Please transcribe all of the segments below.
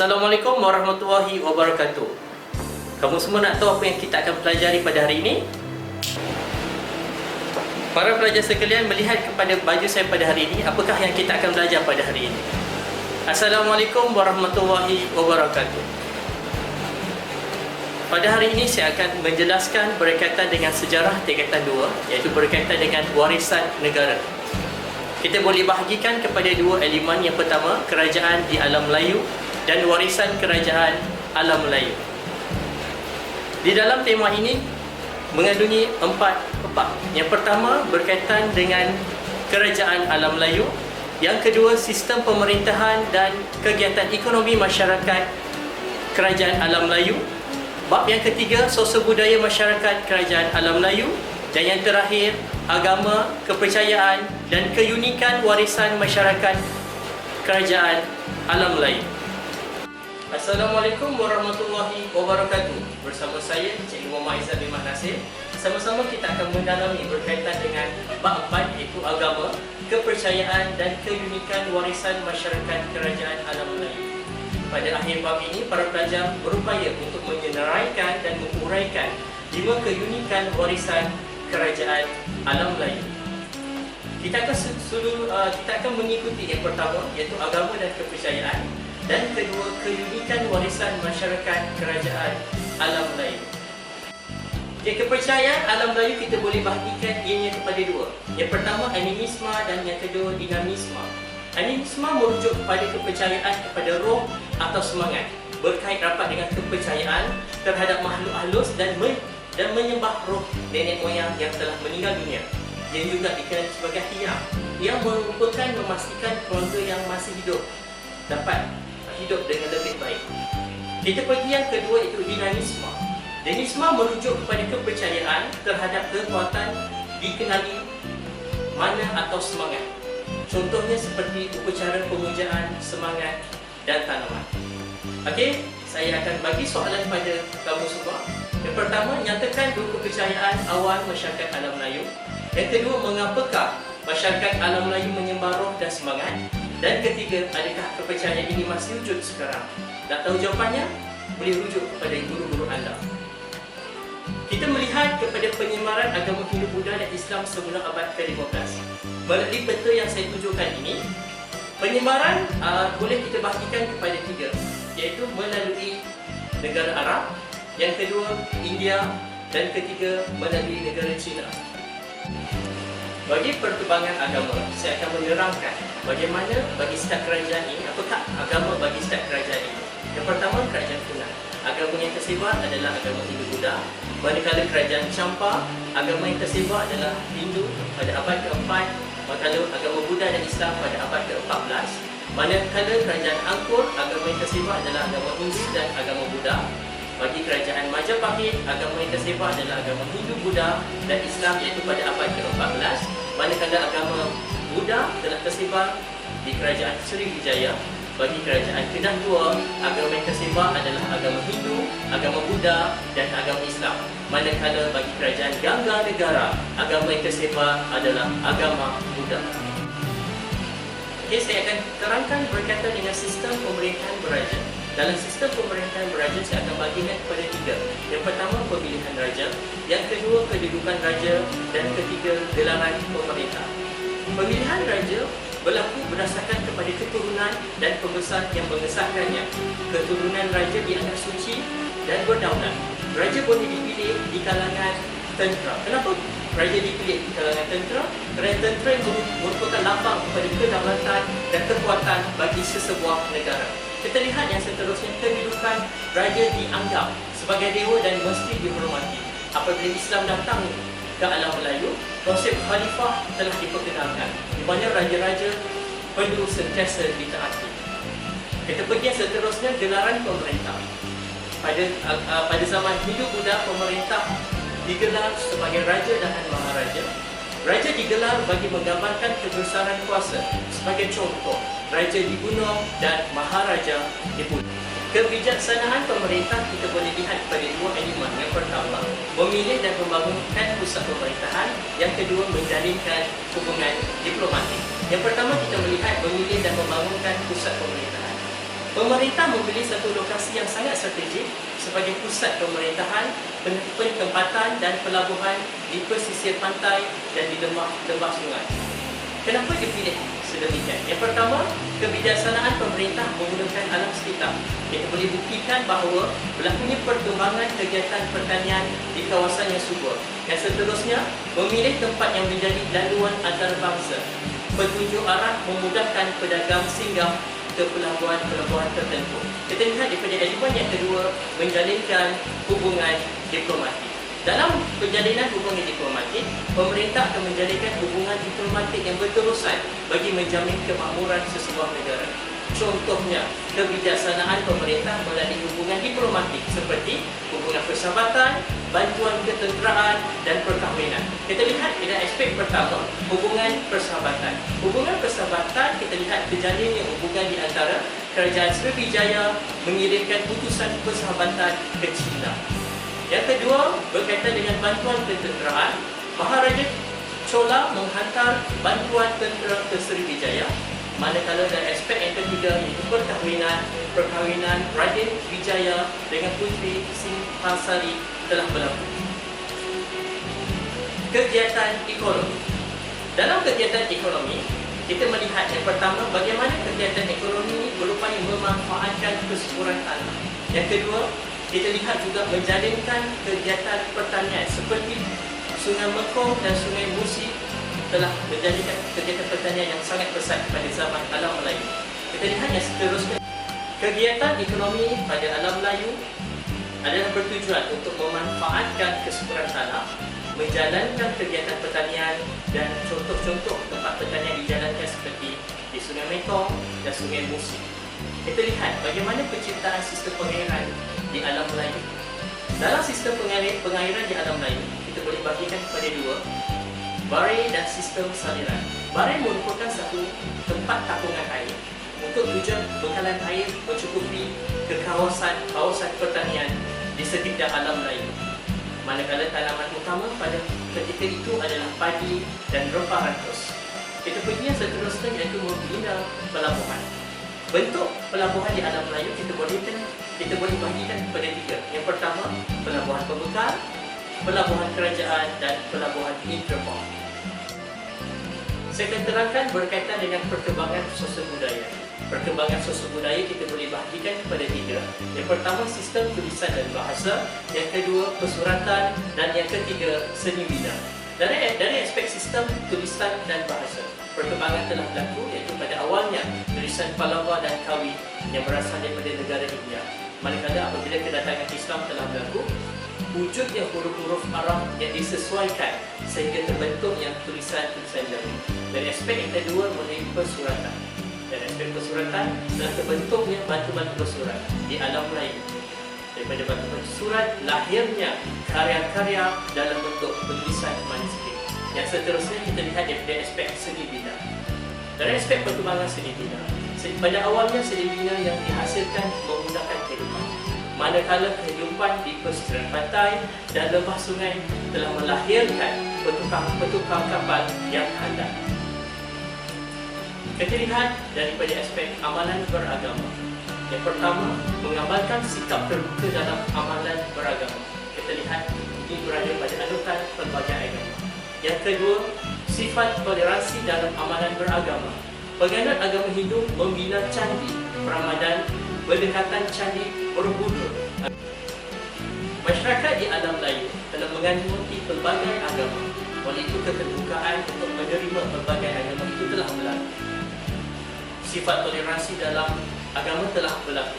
Assalamualaikum warahmatullahi wabarakatuh. Kamu semua nak tahu apa yang kita akan pelajari pada hari ini? Para pelajar sekalian, melihat kepada baju saya pada hari ini, apakah yang kita akan belajar pada hari ini? Assalamualaikum warahmatullahi wabarakatuh. Pada hari ini saya akan menjelaskan berkaitan dengan sejarah tingkatan 2, iaitu berkaitan dengan warisan negara. Kita boleh bahagikan kepada dua elemen. Yang pertama, kerajaan di alam Melayu dan warisan kerajaan alam Melayu. Di dalam tema ini mengandungi 4 bab. Yang pertama berkaitan dengan kerajaan alam Melayu. Yang kedua, sistem pemerintahan dan kegiatan ekonomi masyarakat kerajaan alam Melayu. Bab yang ketiga, sosial budaya masyarakat kerajaan alam Melayu. Dan yang terakhir, agama, kepercayaan dan keunikan warisan masyarakat kerajaan alam Melayu. Assalamualaikum warahmatullahi wabarakatuh. Bersama saya, Cikgu Muhammad Izzat bin Nasir. Sama-sama kita akan mendalami berkaitan dengan bab 4, iaitu agama, kepercayaan dan keunikan warisan masyarakat kerajaan alam Melayu. Pada akhir bab ini, para pelajar berupaya untuk menyenaraikan dan menguraikan 5 keunikan warisan kerajaan alam Melayu. Kita akan mengikuti yang pertama, iaitu agama dan kepercayaan, dan kedua, keunikan warisan masyarakat kerajaan alam Melayu. Kepercayaan alam Melayu kita boleh bahagikan ianya kepada dua. Yang pertama, animisme, dan yang kedua, dinamisme. Animisme merujuk kepada kepercayaan kepada roh atau semangat, berkait rapat dengan kepercayaan terhadap makhluk halus dan menyembah roh nenek moyang yang telah meninggal dunia, yang juga dikenali sebagai hiyam, yang merupakan memastikan keluarga yang masih hidup dapat hidup dengan lebih baik. Kita pergi yang kedua, itu dinamisme. Dinamisme merujuk kepada kepercayaan terhadap kekuatan dikenali mana atau semangat. Contohnya seperti upacara pemujaan, semangat dan tanaman. Okey, saya akan bagi soalan pada kamu semua. Yang pertama, nyatakan dua kepercayaan awal masyarakat alam Melayu. Yang kedua, mengapakah masyarakat alam Melayu menyembah roh dan semangat? Dan ketiga, adakah kepercayaan ini masih wujud sekarang? Nak tahu jawapannya? Boleh rujuk kepada guru-guru anda. Kita melihat kepada penyebaran agama Hindu, Buddha dan Islam semula abad ke-15. Melalui peta yang saya tunjukkan ini, penyebaran boleh kita bahagikan kepada 3, iaitu melalui negara Arab, yang kedua India, dan ketiga melalui negara China. Bagi perkembangan agama, saya akan menerangkan bagaimana bagi start kerajaan ini, apakah agama bagi start kerajaan ini. Yang pertama, kerajaan Funan. Agama yang tersebar adalah agama Hindu Buddha. Manakala kerajaan Champa, agama yang tersebar adalah Hindu pada abad ke-4, manakala agama Buddha dan Islam pada abad ke-14. Manakala kerajaan Angkor, agama yang tersebar adalah agama Hindu dan agama Buddha. Bagi kerajaan Majapahit, agama yang tersebar adalah agama Hindu, Buddha dan Islam, iaitu pada abad ke-14. Manakala agama Buddha telah tersebar di kerajaan Sriwijaya. Bagi kerajaan Kedah II, agama yang tersebar adalah agama Hindu, agama Buddha dan agama Islam. Manakala bagi kerajaan Gangga Negara, agama yang tersebar adalah agama Buddha. Okey, saya akan terangkan berkaitan dengan sistem pemerintahan beraja. Dalam sistem pemerintahan beraja, saya akan bagikan kepada 3. Yang pertama, pemilihan raja. Yang kedua, kedudukan raja. Dan ketiga, gelaran pemerintah. Pemilihan raja berlaku berdasarkan kepada keturunan dan pembesar yang mengesahkannya. Keturunan raja dianggap suci dan berdaulat. Raja boleh dipilih di kalangan tentera. Kenapa raja dipilih di kalangan tentera? Kerana tentera merupakan lambang kepada kedaulatan dan kekuatan bagi sesebuah negara. Kita lihat yang seterusnya, kedudukan raja dianggap sebagai dewa dan mesti dihormati. Apabila Islam datang ke alam Melayu, konsep khalifah telah diperkenalkan, di mana raja-raja perlu sentiasa ditaati. Kita pergi yang seterusnya, gelaran pemerintah. Pada zaman Hindu Buddha, pemerintah digelar sebagai raja dan maharaja. Raja digelar bagi menggambarkan kebesaran kuasa. Sebagai contoh, raja dibunuh dan maharaja dibunuh. Kebijaksanaan pemerintah kita boleh lihat pada 2 elemen. Yang pertama, memilih dan membangunkan pusat pemerintahan. Yang kedua, menjalinkan hubungan diplomatik. Yang pertama, kita melihat memilih dan membangunkan pusat pemerintahan. Pemerintah memilih satu lokasi yang sangat strategik sebagai pusat pemerintahan, penempatan dan pelabuhan di pesisir pantai dan di lembah sungai. Kenapa dipilih sedemikian? Yang pertama, kebijaksanaan pemerintah menggunakan alam sekitar. Kita boleh buktikan bahawa berlakunya perkembangan kegiatan pertanian di kawasan yang subur. Yang seterusnya, memilih tempat yang menjadi laluan antarabangsa. Petunjuk arah memudahkan pedagang singgah ke pelabuhan-pelabuhan tertentu. Kita lihat daripada elemen yang kedua, menjalinkan hubungan diplomatik. Dalam penjalinan hubungan diplomatik, pemerintah akan menjalinkan hubungan diplomatik yang berterusan bagi menjamin kemakmuran sesebuah negara. Contohnya, kebijaksanaan pemerintah melalui hubungan diplomatik seperti hubungan persahabatan, bantuan ketenteraan dan perkahwinan. Kita lihat pada aspek pertama, hubungan persahabatan. Hubungan persahabatan kita lihat terjalinnya hubungan di antara Kerajaan Sriwijaya mengirimkan utusan persahabatan ke China. Yang kedua, berkaitan dengan bantuan ketenteraan, Maharaja Chola menghantar bantuan tentera ke Sriwijaya. Manakala dari aspek yang ketiga iaitu perkahwinan Raden Wijaya dengan Puteri Singhasari telah berlaku. Kegiatan ekonomi. Dalam kegiatan ekonomi, kita melihat yang pertama bagaimana kegiatan ekonomi ini berupaya memanfaatkan kesuburan tanah. Yang kedua, kita lihat juga menjalinkan kegiatan pertanian seperti Sungai Mekong dan Sungai Musi telah menjadikan kegiatan pertanian yang sangat besar pada zaman alam Melayu. Kita lihat yang seterusnya. Kegiatan ekonomi pada alam Melayu adalah bertujuan untuk memanfaatkan kesuburan tanah, menjalankan kegiatan pertanian dan contoh-contoh tempat pertanian dijalankan seperti di Sungai Mekong dan Sungai Musi. Kita lihat bagaimana penciptaan sistem pengairan di alam Melayu. Dalam sistem pengairan di alam Melayu, kita boleh bagikan kepada dua, barai dan sistem saliran. Barai merupakan satu tempat tapungan air untuk tujuan bekalan air mencukupi ke kawasan pertanian di sekitar alam Melayu. Manakala tanaman utama pada ketika itu adalah padi dan rempah ratus. Kita pergi yang seterusnya iaitu membina pelabuhan. Bentuk pelabuhan di alam Melayu kita boleh bagikan kepada tiga. Yang pertama, pelabuhan pembekal, pelabuhan kerajaan dan pelabuhan interport. Saya akan terangkan berkaitan dengan perkembangan sosial budaya. Perkembangan sosial budaya kita boleh bahagikan kepada tiga. Yang pertama, sistem tulisan dan bahasa. Yang kedua, pesuratan. Dan yang ketiga, seni bina. Dari aspek sistem tulisan dan bahasa, perkembangan telah berlaku iaitu pada awalnya tulisan Pallava dan Kawi yang berasal daripada negara India. Manakala apabila kedatangan Islam telah berlaku, wujudnya huruf-huruf Arab yang disesuaikan sehingga terbentuknya tulisan-tulisan Jawa. Dari aspek yang kedua melalui pesuratan. Dari aspek pesuratan telah terbentuknya batu-batu bersurat di alam Melayu. Daripada batu-batu surat lahirnya karya-karya dalam bentuk penulisan manuskrip. Yang seterusnya kita lihat daripada aspek seni bina. Dari aspek perkembangan seni bina, pada awalnya seni bina yang dihasilkan menggunakan kehidupan. Manakala kehidupan di pesisir pantai dan lembah sungai telah melahirkan petukang kapal yang handal. Kita lihat daripada aspek amalan beragama. Yang pertama, mengamalkan sikap terbuka dalam amalan beragama. Kita lihat ini berada pada anutan pelbagai agama. Yang kedua, sifat toleransi dalam amalan beragama. Penganut agama Hindu membina candi Ramadan berdekatan candi Borobudur. Masyarakat di alam Melayu telah menganuti pelbagai agama. Oleh itu, keterbukaan untuk menerima pelbagai agama itu telah berlaku. Sifat toleransi dalam agama telah berlaku.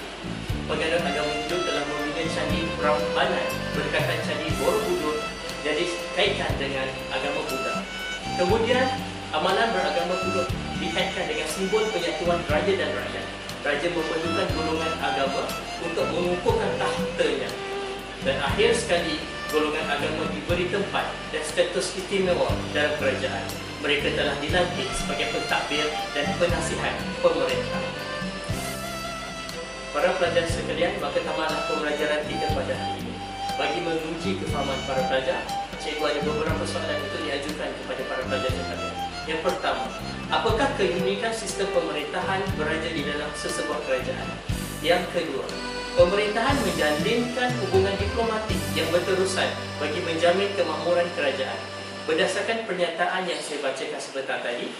Penganut agama Hindu telah membina candi Prambanan berdekatan candi Borobudur yang dikaitkan dengan agama Buddha. Kemudian, amalan beragama Buddha dikaitkan dengan simbol penyatuan raja dan rakyat. Raja memerlukan golongan agama untuk mengukuhkan tahtanya. Dan akhir sekali, golongan agama diberi tempat dan status istimewa dalam kerajaan. Mereka telah dilantik sebagai pentadbir dan penasihat pemerintah. Para pelajar sekalian, maka tamatlah pembelajaran kita pada hari ini. Bagi menguji kefahaman para pelajar, cikgu ada beberapa soalan untuk diajukan kepada para pelajar sekalian. Yang pertama, apakah keunikan sistem pemerintahan berada di dalam sesebuah kerajaan? Yang kedua, pemerintahan menjalinkan hubungan diplomatik yang berterusan bagi menjamin kemakmuran kerajaan. Berdasarkan pernyataan yang saya bacakan sebentar tadi,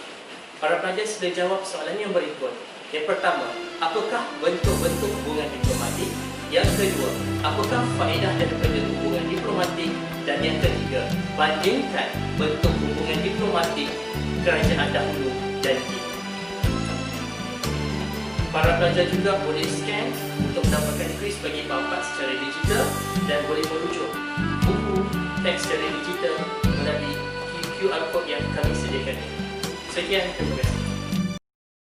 para pelajar sila jawab soalan yang berikut. Yang pertama, apakah bentuk-bentuk hubungan diplomatik? Yang kedua, apakah faedah daripada hubungan diplomatik? Dan yang ketiga, bandingkan bentuk hubungan diplomatik kerajaan dahulu dan kini. Para pelajar juga boleh scan untuk mendapatkan kuis bagi part-part secara digital dan boleh merujuk buku teks secara digital melalui QR code yang kami sediakan ini. Sekian, terima kasih.